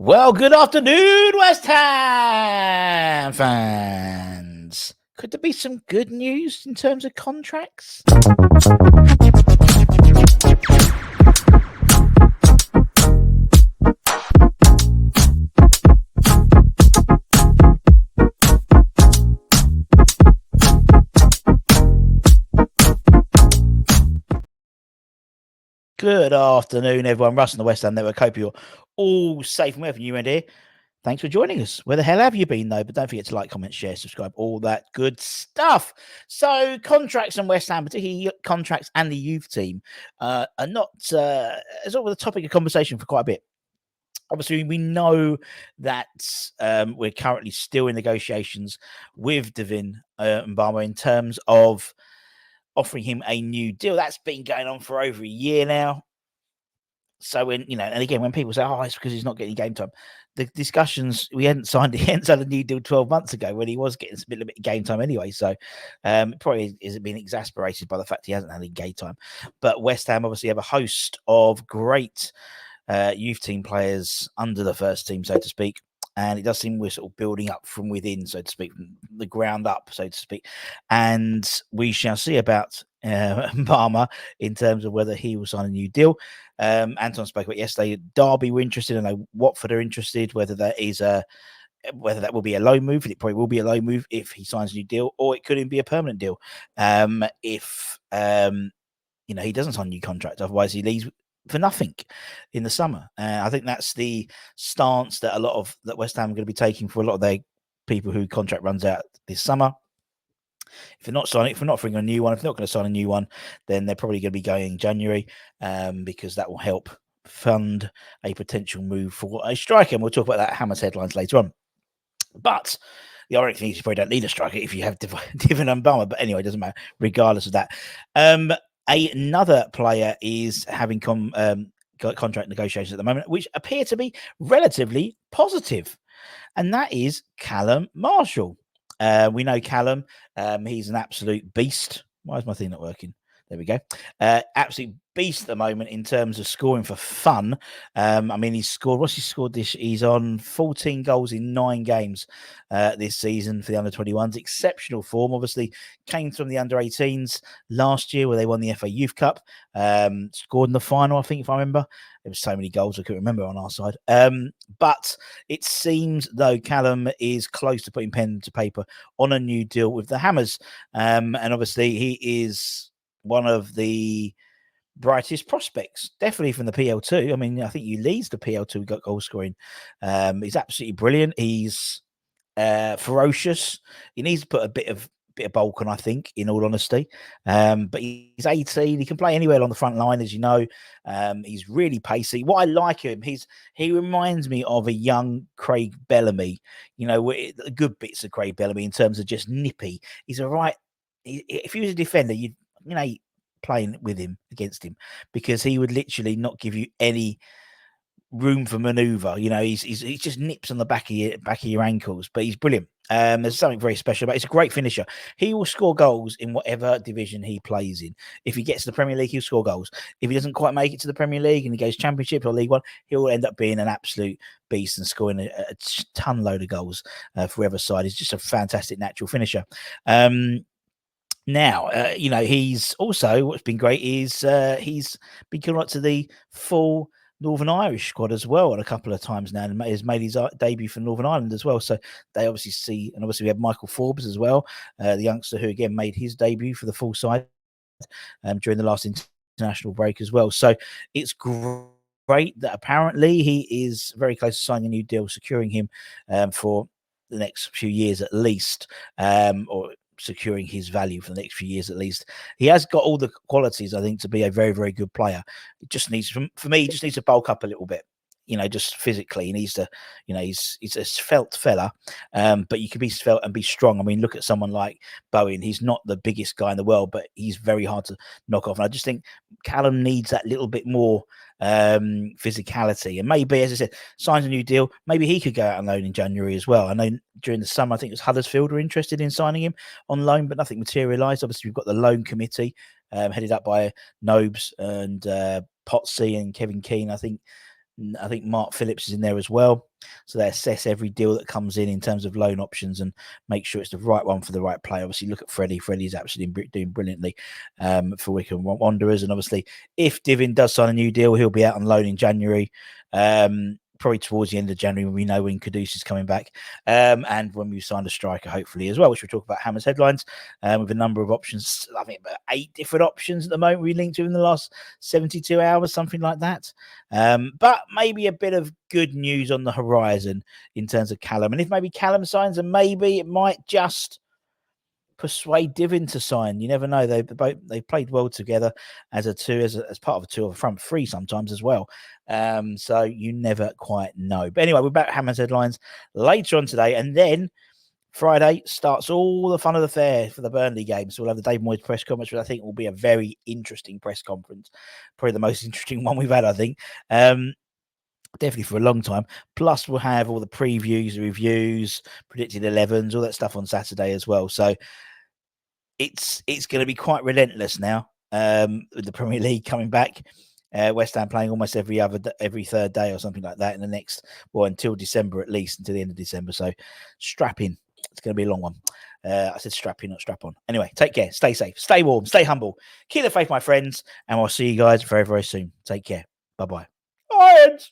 Well, good afternoon, West Ham fans. Could there be some good news in terms of contracts? Good afternoon, everyone. Russ and the West Ham Network. Hope you're all safe and wherever you end here. Thanks for joining us. Where the hell have you been, though? But don't forget to like, comment, share, subscribe, all that good stuff. So, contracts and West Ham, particularly contracts and the youth team, are not it's all the topic of conversation for quite a bit. Obviously, we know that we're currently still in negotiations with Devin Mbama in terms of offering him a new deal. That's been going on for over a year now. So when and again, when people say, "Oh, it's because he's not getting game time," the discussions he hadn't signed a new deal 12 months ago when he was getting a little bit of game time anyway. So probably is being exasperated by the fact he hasn't had any game time. But West Ham obviously have a host of great youth team players under the first team, so to speak. And it does seem we're sort of building up from within, so to speak, from the ground up, so to speak. And we shall see about Mbama in terms of whether he will sign a new deal. Anton spoke about yesterday. Derby were interested, and Watford are interested. Whether that will be a loan move, it probably will be a loan move if he signs a new deal, or it could even be a permanent deal if he doesn't sign a new contract. Otherwise, he leaves for nothing in the summer. I think that's the stance that that West Ham are going to be taking for a lot of their people who contract runs out this summer. If they're not offering a new one, if they're not going to sign a new one, then they're probably going to be going in January because that will help fund a potential move for a striker. And we'll talk about that Hammers headlines later on. But the ironic thing is you probably don't need a striker if you have Devin Mbama. But anyway, it doesn't matter, regardless of that. Another player is having contract negotiations at the moment, which appear to be relatively positive, and that is Callum Marshall. We know Callum. He's an absolute beast. Why is my thing not working? There we go. Absolute beast at the moment in terms of scoring for fun. He's scored. What's he scored this? He's on 14 goals in 9 games this season for the under-21s. Exceptional form. Obviously, came from the under-18s last year where they won the FA Youth Cup. Scored in the final, I think, if I remember. There was so many goals I couldn't remember on our side. But it seems, though, Callum is close to putting pen to paper on a new deal with the Hammers. And obviously, he is one of the brightest prospects, definitely from the PL2. I mean, I think he leads the PL2 goal scoring. He's absolutely brilliant. He's ferocious. He needs to put a bit of bulk on, I think, in all honesty. But he's 18. He can play anywhere along the front line, as you know. He's really pacey. What I like him, he reminds me of a young Craig Bellamy. The good bits of Craig Bellamy in terms of just nippy. He's a right. If he was a defender, you'd playing with him against him because he would literally not give you any room for maneuver. He just nips on the back of your ankles, but he's brilliant. There's something very special about it. He's a great finisher. He will score goals in whatever division he plays in. If he gets to the Premier League, he'll score goals. If he doesn't quite make it to the Premier League and he goes Championship or League One, he'll end up being an absolute beast and scoring a ton load of goals for whatever side. He's just a fantastic natural finisher. Now, he's also, what's been great is he's been called up to the full Northern Irish squad as well, and a couple of times now, and has made his debut for Northern Ireland as well. So they obviously see, and obviously we have Michael Forbes as well, the youngster who again made his debut for the full side during the last international break as well. So it's great that apparently he is very close to signing a new deal, securing him for the next few years at least, or securing his value for the next few years at least. He has got all the qualities, I think, to be a very, very good player. It just needs, for me, he just needs to bulk up a little bit. Just physically, he needs to, he's a svelte fella, but you can be svelte and be strong. I mean, look at someone like Bowen. He's not the biggest guy in the world, but he's very hard to knock off. And I just think Callum needs that little bit more physicality. And maybe, as I said, signs a new deal. Maybe he could go out on loan in January as well. I know during the summer, I think it was Huddersfield were interested in signing him on loan, but nothing materialised. Obviously, we've got the loan committee headed up by Nobes and Potsy and Kevin Keane. I think Mark Phillips is in there as well. So they assess every deal that comes in terms of loan options and make sure it's the right one for the right player. Obviously, look at Freddie. Freddie's absolutely doing brilliantly for Wycombe Wanderers. And obviously, if Divin does sign a new deal, he'll be out on loan in January. Probably towards the end of January when we know when Kudus is coming back, and when we signed a striker, hopefully as well, which we'll talk about Hammer's headlines with a number of options. I think about 8 different options at the moment we linked to in the last 72 hours, something like that. But maybe a bit of good news on the horizon in terms of Callum, and if maybe Callum signs, and maybe it might just persuade Divin to sign. You never know. They played well together as a two, as part of a two or a front three sometimes as well. So you never quite know. But anyway, we're back at Hammer's headlines later on today, and then Friday starts all the fun of the fair for the Burnley game. So we'll have the Dave Moyes press conference, which I think will be a very interesting press conference. Probably the most interesting one we've had, I think. Definitely for a long time. Plus, we'll have all the previews, the reviews, predicted 11s, all that stuff on Saturday as well. So it's going to be quite relentless now with the Premier League coming back. West Ham playing almost every third day or something like that in the next, well, until December at least, until the end of December. So strap in. It's going to be a long one. I said strap in, not strap on. Anyway, take care. Stay safe. Stay warm. Stay humble. Keep the faith, my friends. And I'll see you guys very, very soon. Take care. Bye-bye. Lions!